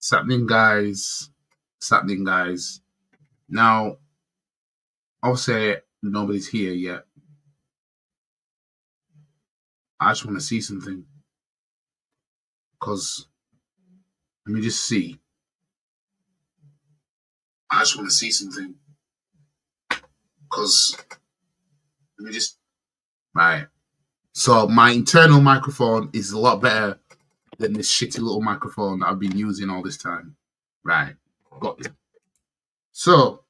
What's happening, guys? What's happening, guys? Now, I'll say nobody's here yet. I just want to see something. Because, let me just see. I just want to see something. Because, let me just. Right. So, my internal microphone is a lot better than this shitty little microphone that I've been using all this time. Right. Got you. So,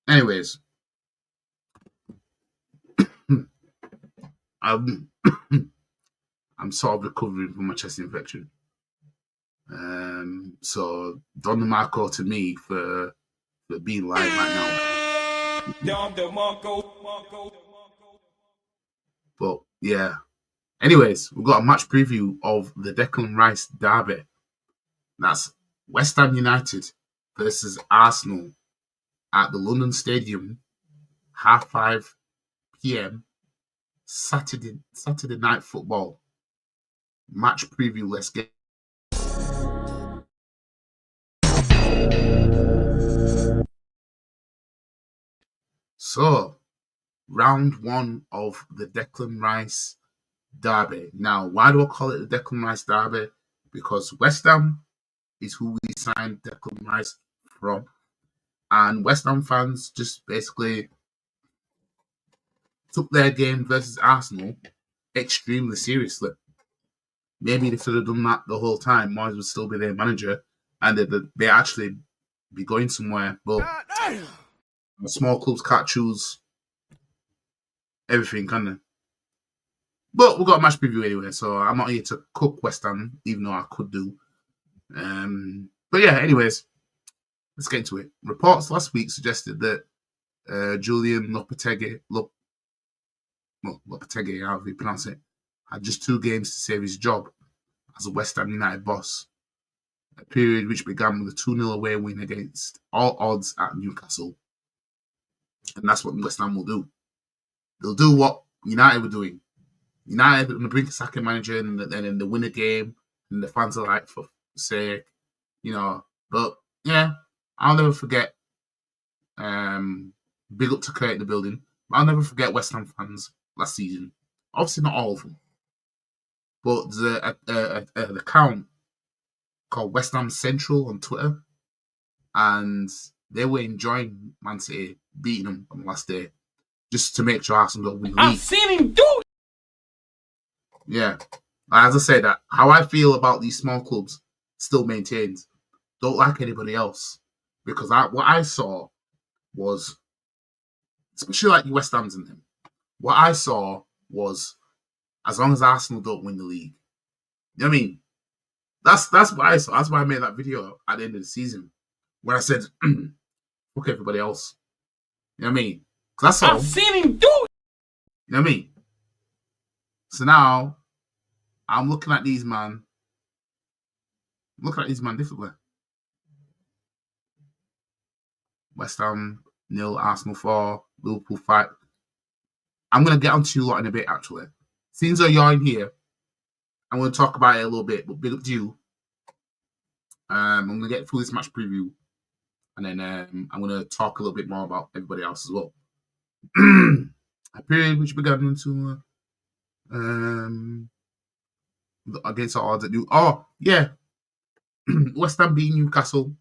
anyways. I'm sort of recovering from my chest infection. So Don DeMarco to me for being live right now. But yeah. Anyways, we've got a match preview of the Declan Rice derby. That's West Ham United versus Arsenal at the London Stadium, 5:30 p.m. Saturday night football. Match preview. Let's get. So, round one of the Declan Rice derby. Now, why do I call it the Declan Rice derby? Because West Ham is who we signed Declan Rice from. And West Ham fans just basically took their game versus Arsenal extremely seriously. Maybe they should have done that the whole time. Moyes would still be their manager and they'd actually be going somewhere. But small clubs can't choose everything, can they? But we've got a match preview anyway, so I'm not here to cook West Ham, even though I could do. But yeah, anyways, let's get into it. Reports last week suggested that Julian Lopetegui, however you pronounce it, had just 2 games to save his job as a West Ham United boss. A period which began with a 2-0 away win against all odds at Newcastle. And that's what West Ham will do. They'll do what United were doing. United are going to bring a second manager and then they win a game and the fans are like, for sake, But yeah, I'll never forget. Big up to Kurt in the building. But I'll never forget West Ham fans last season. Obviously, not all of them. But there's an account called West Ham Central on Twitter. And they were enjoying Man City beating them on the last day. Just to make sure Arsenal don't win the league. I've seen him do it! Yeah. As I said, how I feel about these small clubs still maintains. Don't like anybody else. Because what I saw was, especially like West Ham's and them, what I saw was, as long as Arsenal don't win the league. You know what I mean? That's what I saw. That's why I made that video at the end of the season. Where I said, fuck everybody else. You know what I mean? Because that's all. I've seen him do it! You know what I mean? So now, I'm looking at these man. Differently. West Ham 0, Arsenal 4, Liverpool 5. I'm going to get onto you a lot in a bit, actually. Since you're in here, I'm going to talk about it a little bit, but big up to you. I'm going to get through this match preview, and then I'm going to talk a little bit more about everybody else as well. A period which began into against our odds at New. Oh yeah, West Ham beat Newcastle.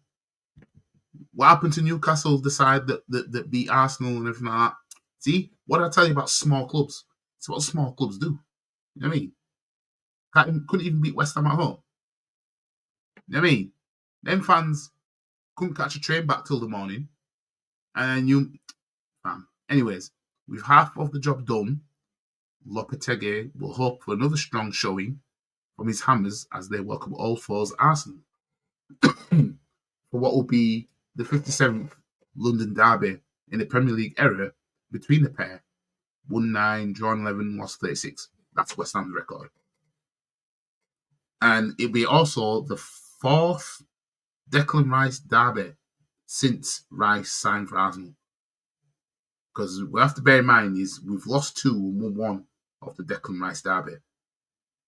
What happened to Newcastle? The side that beat Arsenal and everything like that. See what did I tell you about small clubs? It's what small clubs do. You know what I mean? Couldn't even beat West Ham at home. You know what I mean? Them fans couldn't catch a train back till the morning, and anyways, with half of the job done, Lopetegui will hope for another strong showing from his Hammers as they welcome Old Foes Arsenal for what will be the 57th London derby in the Premier League era between the pair. Won 9, drawn 11, lost 36. That's West Ham's record. And it'll be also the 4th Declan Rice derby since Rice signed for Arsenal. Because we have to bear in mind is we've lost 2 and won 1 of the Declan Rice derby.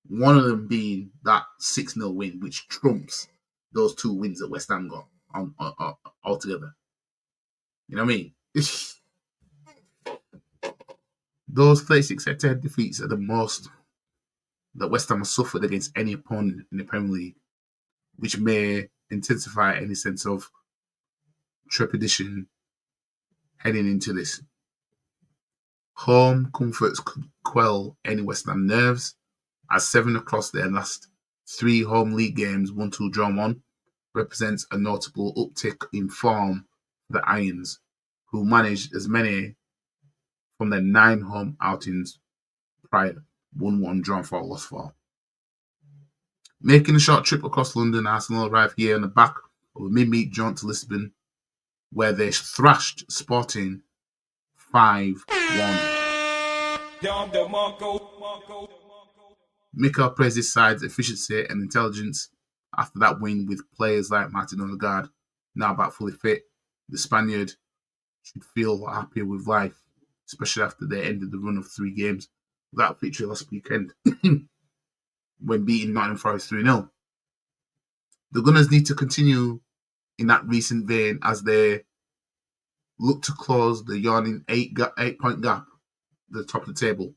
One of them being that 6-0 win, which trumps those 2 wins that West Ham got on altogether. You know what I mean? Those 36 head-to-head defeats are the most that West Ham has suffered against any opponent in the Premier League, which may intensify any sense of trepidation heading into this. Home comforts could quell any West Ham nerves, as 7 across their last 3 home league games, 1-2 draw 1, represents a notable uptick in form for the Irons, who managed as many from their 9 home outings prior, 1-1 drawn 4, lost 4. Making a short trip across London, Arsenal arrived here on the back of a mid-meet jaunt to Lisbon, where they thrashed Sporting 5-1. Mikel praised his side's efficiency and intelligence after that win, with players like Martin Odegaard now back fully fit. The Spaniard should feel happier with life, especially after they ended the run of 3 games without victory last weekend when beating Nottingham Forest 3-0. The Gunners need to continue in that recent vein as they look to close the yawning 8-point gap at the top of the table.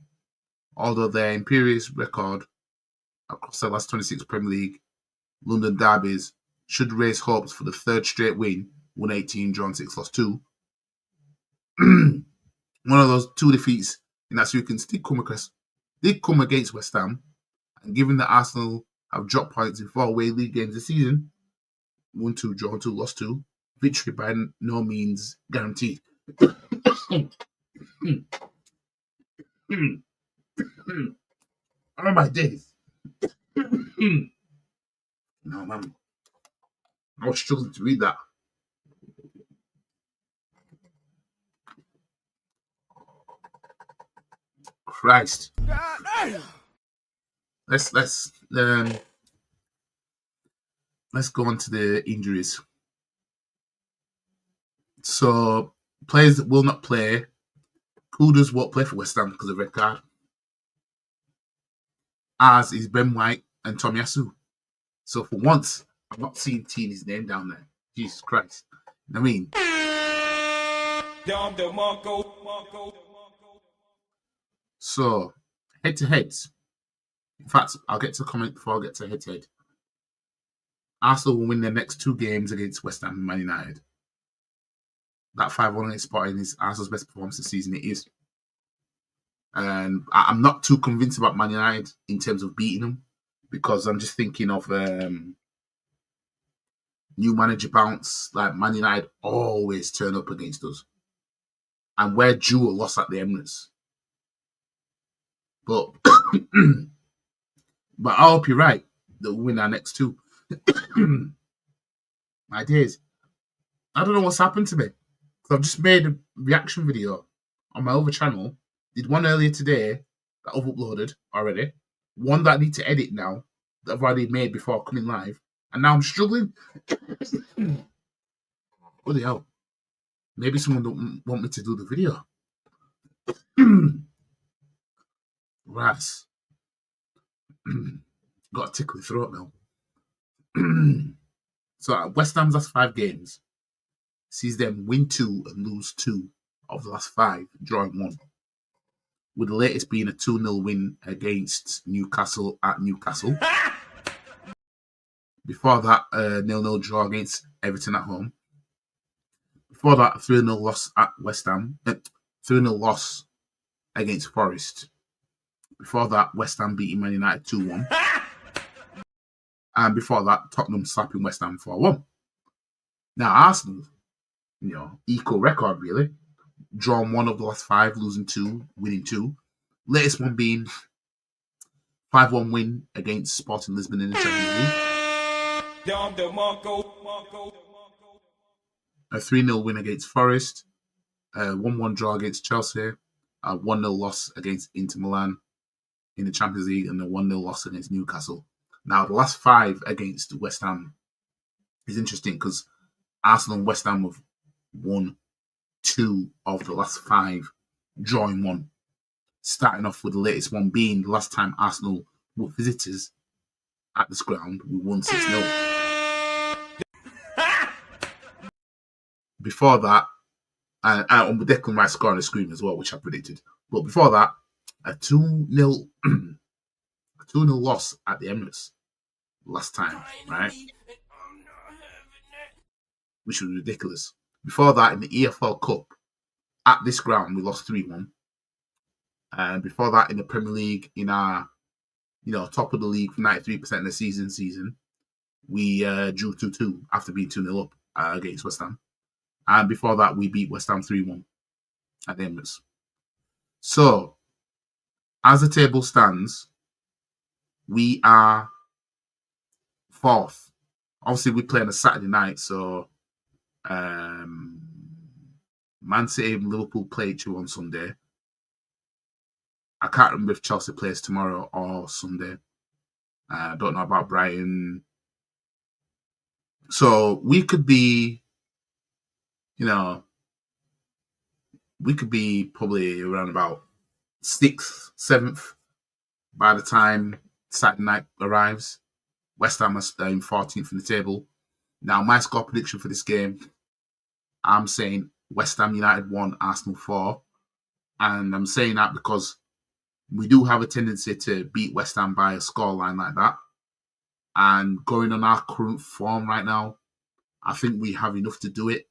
Although their imperious record across their last 26 Premier League London derbies should raise hopes for the 3rd straight win, 1-18, drawn 6, lost 2. One of those 2 defeats in that sequence did come against West Ham, and given that Arsenal have dropped points in 4 away league games this season, 1-2, drawn 2, lost 2, victory by no means guaranteed. Oh my days. No, man. I was struggling to read that. Christ. Let's go on to the injuries. So, players that will not play. Kudus won't play for West Ham because of red card. As is Ben White and Tomiyasu. So for once, I'm not seeing Tini's name down there. Jesus Christ. You know what I mean? So, head-to-heads. In fact, I'll get to the comment before I get to head-to-head. Arsenal will win their next 2 games against West Ham and Man United. That 5-1 against Sporting is Arsenal's best performance this season. It is. And I'm not too convinced about Man United in terms of beating them, because I'm just thinking of new manager bounce. Like, Man United always turn up against us. And we're due a loss at the Emirates. But I hope you're right that we'll win our next 2. My days. I don't know what's happened to me. So I've just made a reaction video on my other channel. Did one earlier today that I've uploaded already. One that I need to edit now that I've already made before coming live. And now I'm struggling. What the hell? Maybe someone don't want me to do the video. Ras. Got a tickly throat now. So West Ham's last 5 games sees them win 2 and lose 2 of the last 5, drawing 1. With the latest being a 2-0 win against Newcastle at Newcastle. Before that, a 0-0 draw against Everton at home. Before that, a 3-0 loss at West Ham. 3-0 loss against Forest. Before that, West Ham beating Man United 2-1. And before that, Tottenham slapping West Ham 4-1. Now, Arsenal, equal record, really. Drawn 1 of the last 5, losing 2, winning 2. Latest one being 5-1 win against Sporting Lisbon in the Champions League. A 3-0 win against Forest. A 1-1 draw against Chelsea. A 1-0 loss against Inter Milan in the Champions League. And a 1-0 loss against Newcastle. Now, the last 5 against West Ham is interesting because Arsenal and West Ham have won 2 of the last 5, drawing 1. Starting off with the latest one being the last time Arsenal were visitors at this ground, we won 6-0. Before that, and with Declan Rice scoring a screen as well, which I predicted. But before that, a 2-0 2-0 loss at the Emirates last time, right? Which was ridiculous. Before that, in the EFL Cup at this ground, we lost 3-1. And before that, in the Premier League, in our top of the league for 93% of the season, we drew 2-2 after being 2-0 up against West Ham. And before that, we beat West Ham 3-1 at the Emirates. So, as the table stands, we are fourth. Obviously, we play on a Saturday night, so Man City and Liverpool play each other on Sunday. I can't remember if Chelsea plays tomorrow or Sunday. I don't know about Brighton. So we could be, probably around about 6th, 7th by the time Saturday night arrives. West Ham are in 14th in the table. Now, my score prediction for this game, I'm saying West Ham United 1, Arsenal 4. And I'm saying that because we do have a tendency to beat West Ham by a scoreline like that. And going on our current form right now, I think we have enough to do it.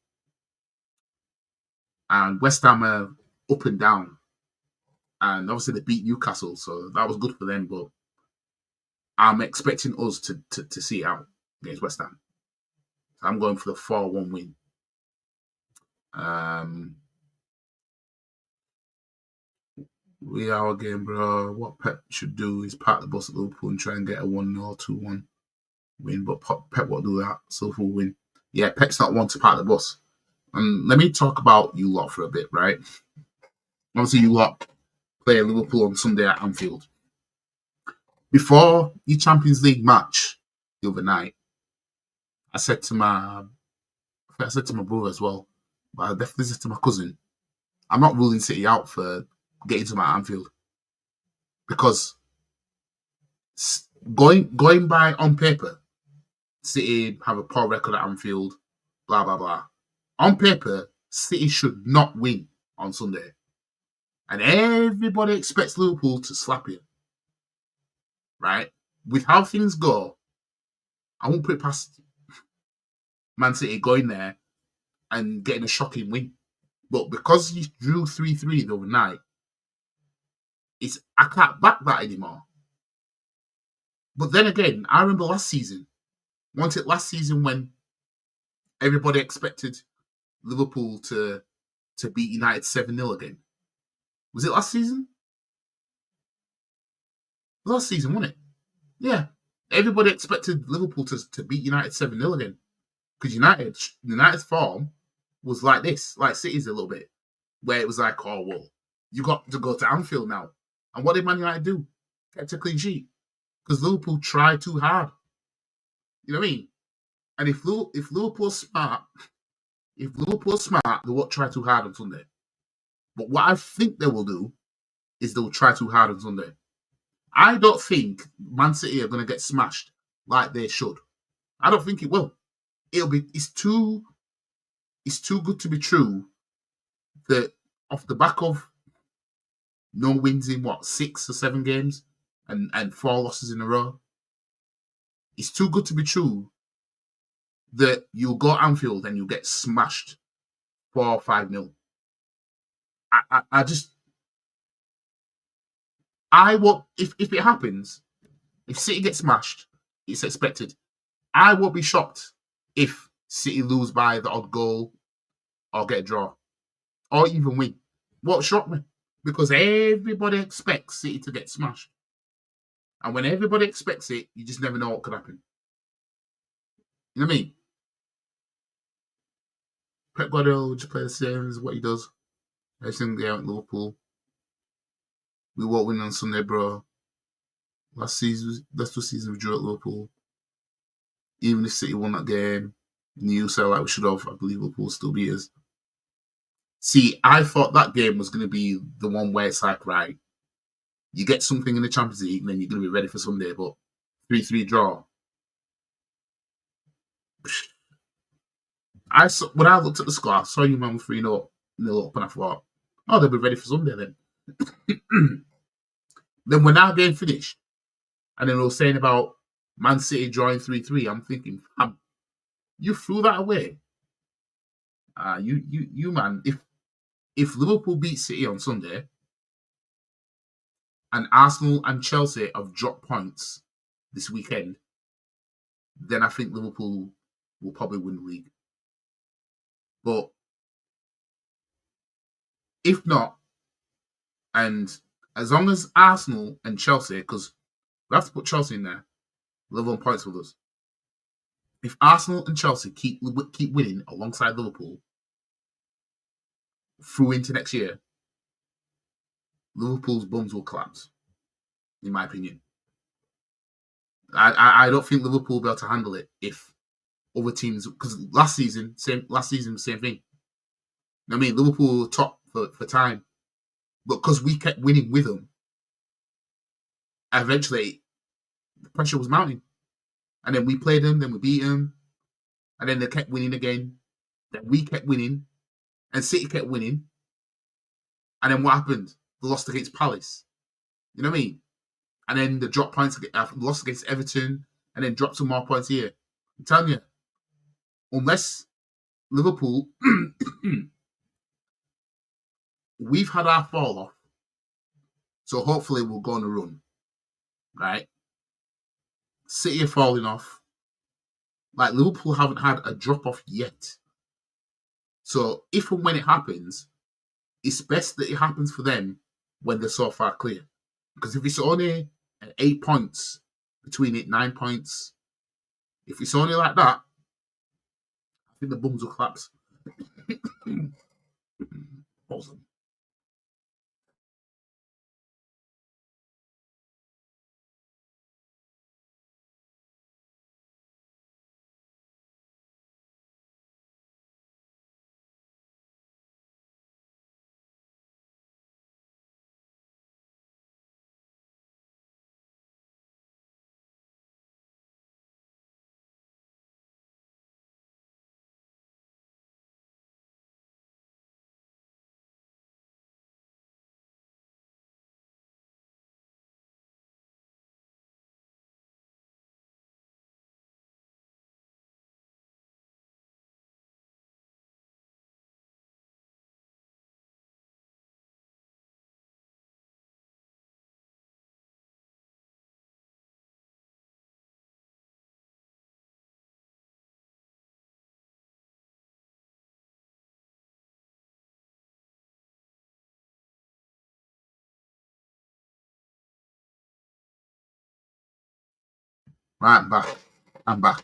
And West Ham are up and down. And obviously they beat Newcastle, so that was good for them. But I'm expecting us to see it out against West Ham. So I'm going for the 4-1 win. We are again, bro. What Pep should do is park the bus at Liverpool and try and get a 1-0 or 2-1 win. But Pep won't do that. So Liverpool win. Yeah, Pep's not one to park the bus. And let me talk about you lot for a bit, right? Obviously, you lot play Liverpool on Sunday at Anfield. Before your Champions League match the other night, I said to my brother as well, but I definitely said to my cousin, I'm not ruling City out for getting to my Anfield. Because going by on paper, City have a poor record at Anfield, blah, blah, blah. On paper, City should not win on Sunday. And everybody expects Liverpool to slap you. Right? With how things go, I won't put it past Man City going there and getting a shocking win. But because you drew 3-3 the other night, I can't back that anymore. But then again, I remember last season when everybody expected Liverpool to beat United 7-0 again. Was it last season? Last season, wasn't it? Yeah. Everybody expected Liverpool to beat United 7-0 again. Because United's form was like this, like City's a little bit, where it was like, oh, well, you got to go to Anfield now. And what did Man United do? Get a clean sheet. Because Liverpool tried too hard. You know what I mean? And if Liverpool's smart, they won't try too hard on Sunday. But what I think they will do is they'll try too hard on Sunday. I don't think Man City are going to get smashed like they should. I don't think it will. It's too good to be true that off the back of no wins in 6 or 7 games and 4 losses in a row, it's too good to be true that you'll go Anfield and you'll get smashed 4 or 5-0. If it happens, if City gets smashed, it's expected. I won't be shocked if City lose by the odd goal or get a draw or even win. Won't shock me because everybody expects City to get smashed. And when everybody expects it, you just never know what could happen. You know what I mean? Pep Guardiola will just play the same as what he does. Every single day out in Liverpool. We won't win on Sunday, bro. Last two seasons we drew at Liverpool. Even if City won that game, you say like we should have, I believe Liverpool will still beat us. See, I thought that game was going to be the one where it's like, right, you get something in the Champions League and then you're going to be ready for Sunday, but 3-3 draw. When I looked at the score, I saw you man 3-0 up, and I thought, oh, they'll be ready for Sunday then. Then when our game finished, and then we were saying about Man City drawing 3-3, I'm thinking, you threw that away. You man, if Liverpool beat City on Sunday, and Arsenal and Chelsea have dropped points this weekend, then I think Liverpool will probably win the league. But if not, and as long as Arsenal and Chelsea, because we have to put Chelsea in there, level on points with us. If Arsenal and Chelsea keep winning alongside Liverpool through into next year, Liverpool's bums will collapse, in my opinion. I don't think Liverpool will be able to handle it if other teams, because last season, same thing. I mean, Liverpool were top for time, but because we kept winning with them, eventually the pressure was mounting. And then we played them, then we beat them, and then they kept winning again. Then we kept winning, and City kept winning. And then what happened? They lost against Palace. You know what I mean? And then they dropped points, lost against Everton, and then dropped some more points here. I'm telling you, unless Liverpool, we've had our fall off, so hopefully we'll go on a run, right? City are falling off. Like, Liverpool haven't had a drop-off yet. So if and when it happens, it's best that it happens for them when they're so far clear. Because if it's only 8 points between it, 9 points, if it's only like that, I think the bums will collapse. Awesome. Right, I'm back.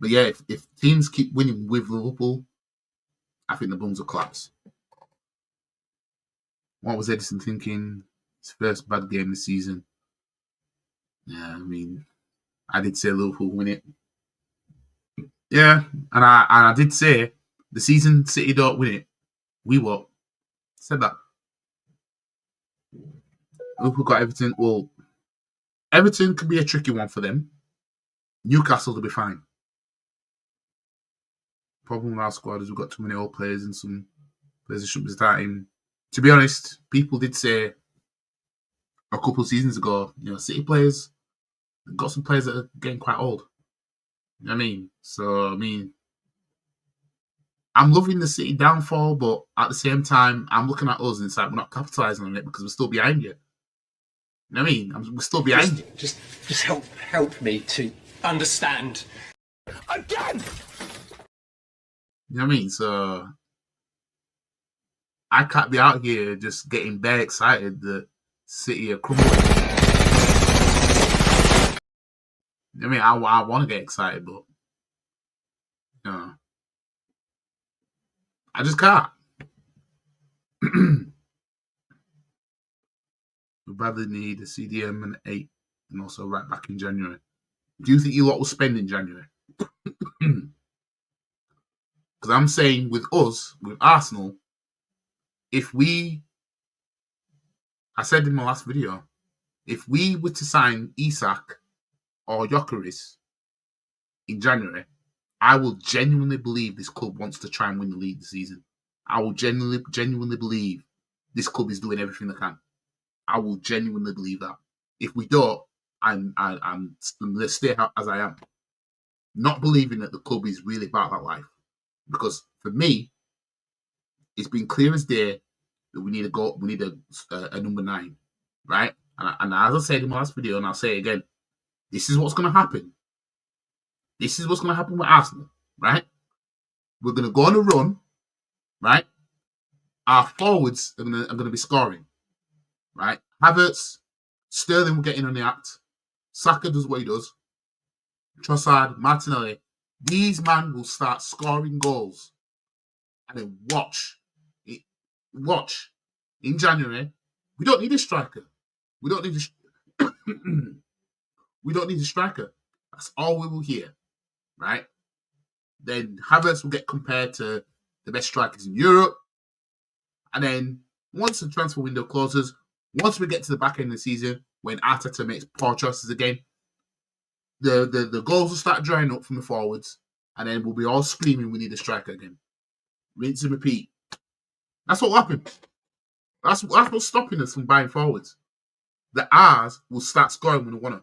But yeah, if teams keep winning with Liverpool, I think the bums will collapse. What was Edison thinking? His first bad game this season. Yeah, I mean, I did say Liverpool win it. Yeah, and I did say the season City don't win it, we won't. Said that. Liverpool got Everton. Well, Everton could be a tricky one for them. Newcastle will be fine. Problem with our squad is we've got too many old players and some players that shouldn't be starting. To be honest, people did say a couple of seasons ago, City players got some players that are getting quite old. You know what I mean? So, I mean, I'm loving the City downfall, but at the same time, I'm looking at us and it's like we're not capitalising on it because we're still behind you. You know what I mean? We're still behind you. Just help me to understand. Again! You know what I mean? So, I can't be out here just getting bare excited that City are crumbling. I mean, I want to get excited, but I just can't. We badly need a CDM and 8, and also right back in January. Do you think you lot will spend in January? Because I'm saying with us, with Arsenal, I said in my last video, if we were to sign Isak or Gyökeres in January, I will genuinely believe this club wants to try and win the league this season. I will genuinely believe this club is doing everything they can. I will genuinely believe that. If we don't, I'm going to stay as I am. Not believing that the club is really about that life. Because for me, it's been clear as day that we need a number 9, right? And as I said in my last video, and I'll say it again, this is what's going to happen. This is what's going to happen with Arsenal, right? We're going to go on a run, right? Our forwards are going to be scoring, right? Havertz, Sterling will get in on the act. Saka does what he does. Trossard, Martinelli, these men will start scoring goals. And then watch. In January, we don't need a striker. We don't need a striker. That's all we will hear, right? Then Havertz will get compared to the best strikers in Europe. And then once the transfer window closes, once we get to the back end of the season, when Arteta makes poor choices again, the goals will start drying up from the forwards, and then we'll be all screaming we need a striker again. Rinse and repeat. That's what will happen. That's what's stopping us from buying forwards. The R's will start scoring when they want to.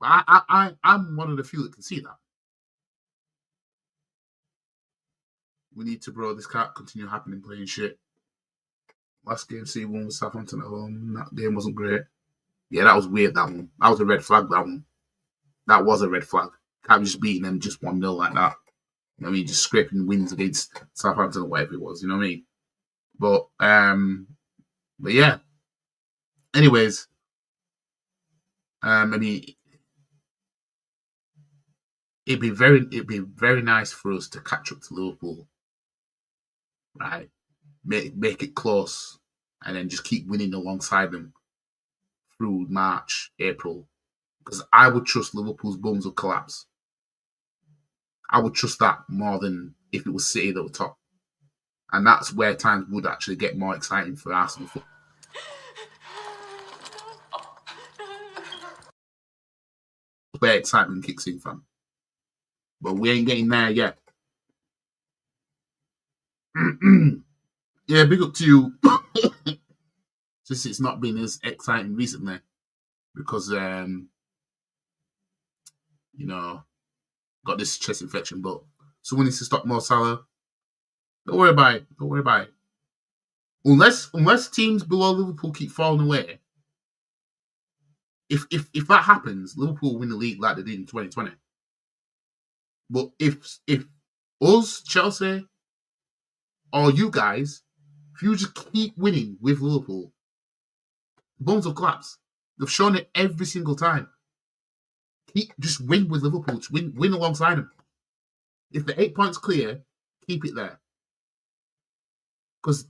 I'm one of the few that can see that. We need to, bro. This can't continue happening playing shit. Last game, C1 with Southampton at home. That game wasn't great. Yeah, that was weird, that one. That was a red flag, that one. That was a red flag. Can't be just beating them just 1-0 like that. You know what I mean? Just scraping wins against Southampton or whatever it was, you know what I mean? But yeah. Anyways, I mean, it'd be very nice for us to catch up to Liverpool, right? Make it close, and then just keep winning alongside them through March, April. Because I would trust Liverpool's bums will collapse. I would trust that more than if it was City that were top. And that's where times would actually get more exciting for Arsenal. Where excitement kicks in, fam. But we ain't getting there yet. Yeah, big up to you. Just it's not been as exciting recently because got this chest infection, but someone needs to stop Mo Salah. Don't worry about it. Unless teams below Liverpool keep falling away, if that happens, Liverpool will win the league like they did in 2020. But if us, Chelsea, or you guys, if you just keep winning with Liverpool, the bones will collapse. They've shown it every single time. Just win with Liverpool. Just win alongside them. If the 8 points clear, keep it there. Because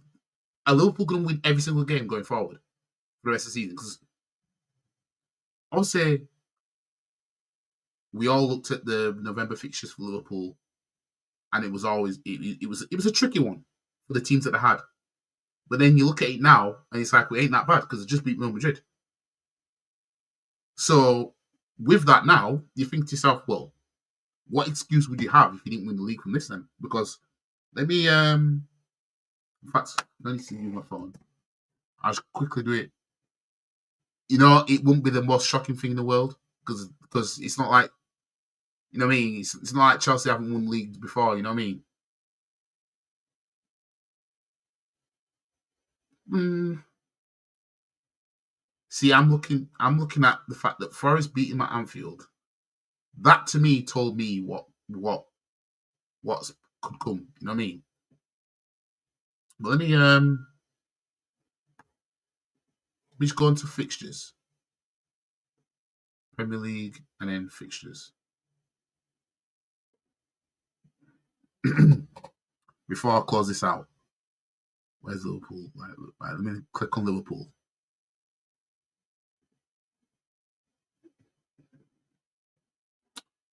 are Liverpool going to win every single game going forward for the rest of the season? Because I'll say we all looked at the November fixtures for Liverpool, and it was always it was a tricky one for the teams that they had. But then you look at it now, and it's like, we ain't that bad because they just beat Real Madrid. So with that now, you think to yourself, well, what excuse would you have if you didn't win the league from this then? Because let me, in fact, I need to use my phone. I'll just quickly do it. You know, it wouldn't be the most shocking thing in the world because it's not like, you know what I mean? It's not like Chelsea haven't won leagues before, you know what I mean? See, I'm looking at the fact that Forest beat him at Anfield. That to me told me what's could come. You know what I mean? But let me just go into fixtures, Premier League, and then fixtures. Before I close this out, where's Liverpool? Right, let me click on Liverpool.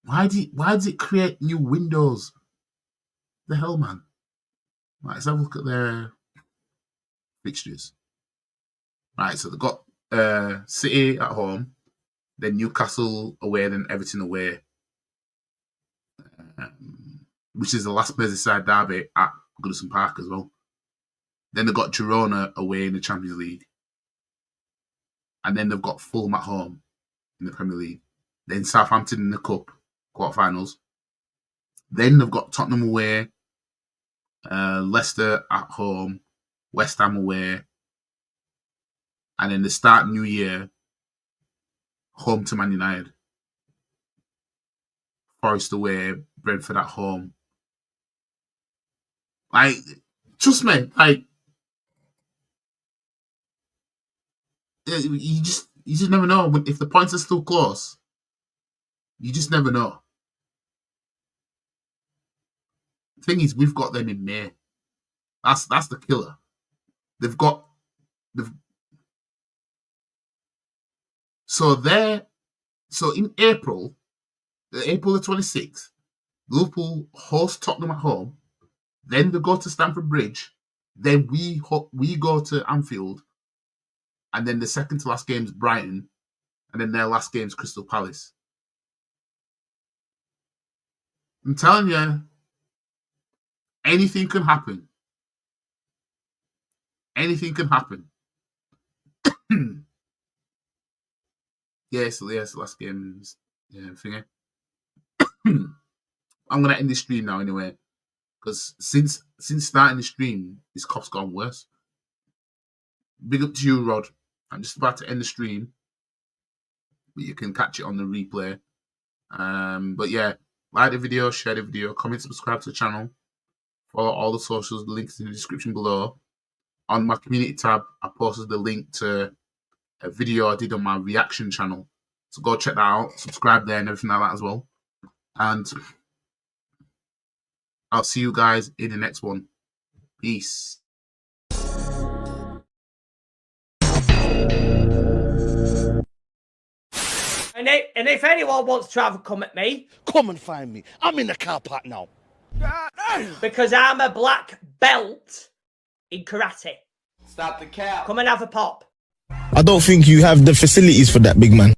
Why does it create new windows? The hell, man. Right, let's have a look at their fixtures. Right, so they've got City at home, then Newcastle away, then Everton away, which is the last Merseyside derby at Goodison Park as well. Then they've got Girona away in the Champions League. And then they've got Fulham at home in the Premier League. Then Southampton in the Cup quarterfinals. Then they've got Tottenham away, Leicester at home, West Ham away. And then they start New Year, home to Man United. Forest away, Brentford at home. Like, trust me, like, you just never know. If the points are still close, you just never know. The thing is, we've got them in May. That's the killer. So in April the 26th, Liverpool host Tottenham at home. Then they go to Stamford Bridge. Then we go to Anfield. And then the second to last game is Brighton. And then their last game is Crystal Palace. I'm telling you, anything can happen. Anything can happen. Yes, the last game is thingy. I'm gonna end this stream now anyway. Because since starting the stream, this cough's gone worse. Big up to you, Rod. I'm just about to end the stream, but you can catch it on the replay. But yeah, like the video, share the video, comment, subscribe to the channel, follow all the socials. The links in the description below. On my community tab, I posted the link to a video I did on my reaction channel, so go check that out. Subscribe there and everything like that as well. And I'll see you guys in the next one. Peace. And if anyone wants to have a come at me, come and find me. I'm in the car park now. Because I'm a black belt in karate. Stop the cap. Come and have a pop. I don't think you have the facilities for that, big man.